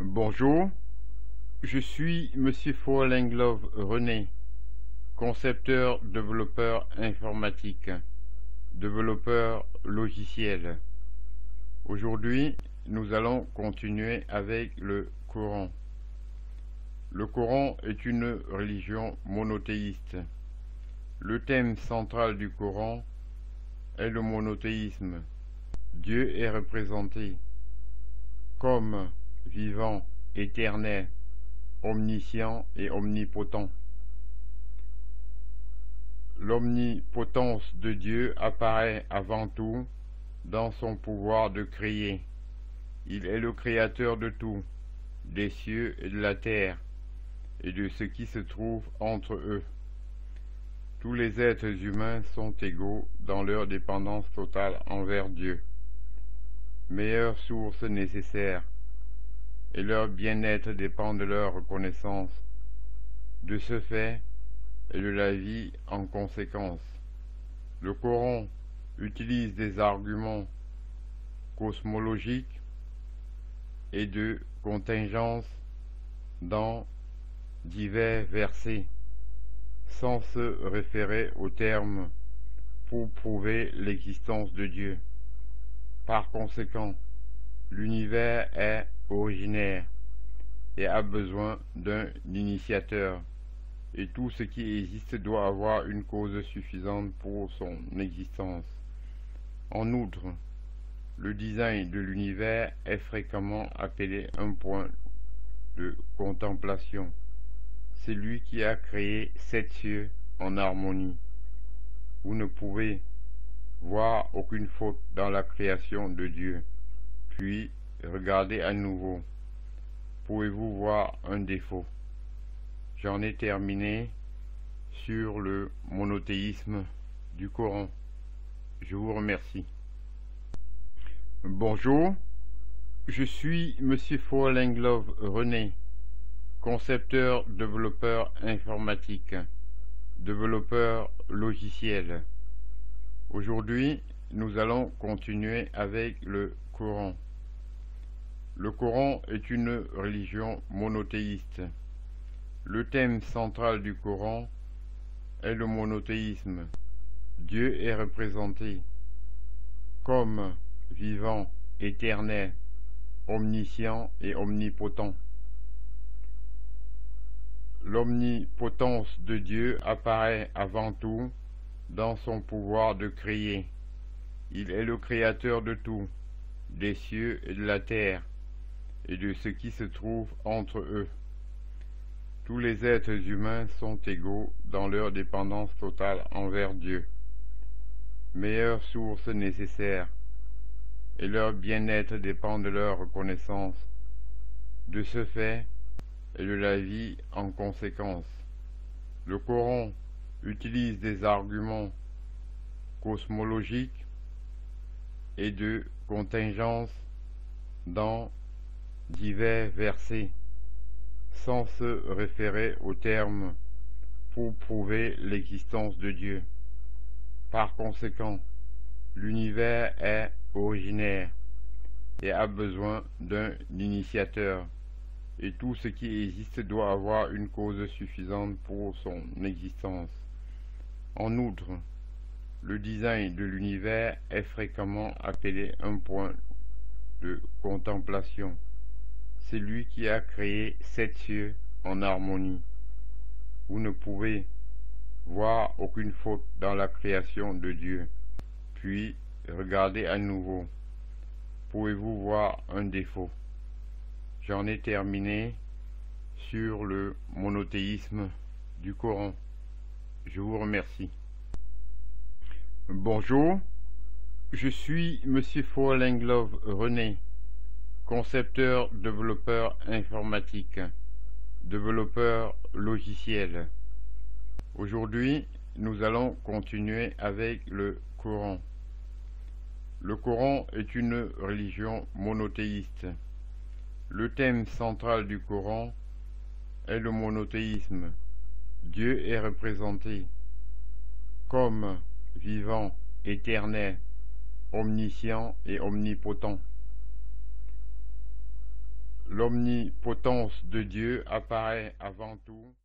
Bonjour, je suis Monsieur Folenglove René, concepteur, développeur informatique, développeur logiciel. Aujourd'hui, nous allons continuer avec le Coran. Le Coran est une religion monothéiste. Le thème central du Coran est le monothéisme. Dieu est représenté comme vivant, éternel, omniscient et omnipotent. L'omnipotence de Dieu apparaît avant tout dans son pouvoir de créer. Il est le créateur de tout, des cieux et de la terre, et de ce qui se trouve entre eux. Tous les êtres humains sont égaux dans leur dépendance totale envers Dieu, meilleure source nécessaire, et leur bien-être dépend de leur reconnaissance, de ce fait et de la vie en conséquence. Le Coran utilise des arguments cosmologiques et de contingence dans divers versets, sans se référer aux termes pour prouver l'existence de Dieu. Par conséquent, l'univers est originaire et a besoin d'un initiateur, et tout ce qui existe doit avoir une cause suffisante pour son existence. En outre, le design de l'univers est fréquemment appelé un point de contemplation. C'est lui qui a créé 7 cieux en harmonie. Vous ne pouvez voir aucune faute dans la création de Dieu. Puis, regardez à nouveau. Pouvez-vous voir un défaut? J'en ai terminé sur le monothéisme du Coran. Je vous remercie. Bonjour, je suis Monsieur Folenglove René, concepteur, développeur informatique, développeur logiciel. Aujourd'hui, nous allons continuer avec le Coran. Le Coran est une religion monothéiste. Le thème central du Coran est le monothéisme. Dieu est représenté comme vivant, éternel, omniscient et omnipotent. L'omnipotence de Dieu apparaît avant tout dans son pouvoir de créer. Il est le créateur de tout, des cieux et de la terre, et de ce qui se trouve entre eux. Tous les êtres humains sont égaux dans leur dépendance totale envers Dieu, meilleure source nécessaire, et leur bien-être dépend de leur reconnaissance, de ce fait et de la vie en conséquence. Le Coran utilise des arguments cosmologiques et de contingence dans divers versets, sans se référer aux termes pour prouver l'existence de Dieu. Par conséquent, l'univers est originaire et a besoin d'un initiateur, et tout ce qui existe doit avoir une cause suffisante pour son existence. En outre, le design de l'univers est fréquemment appelé un point de contemplation. C'est lui qui a créé 7 cieux en harmonie. Vous ne pouvez voir aucune faute dans la création de Dieu. Puis, regardez à nouveau. Pouvez-vous voir un défaut? J'en ai terminé sur le monothéisme du Coran. Je vous remercie. Bonjour, je suis Monsieur Folenglove René, concepteur, développeur informatique, développeur logiciel. Aujourd'hui, nous allons continuer avec le Coran. Le Coran est une religion monothéiste. Le thème central du Coran est le monothéisme. Dieu est représenté comme vivant, éternel, omniscient et omnipotent. l'omnipotence de Dieu apparaît avant tout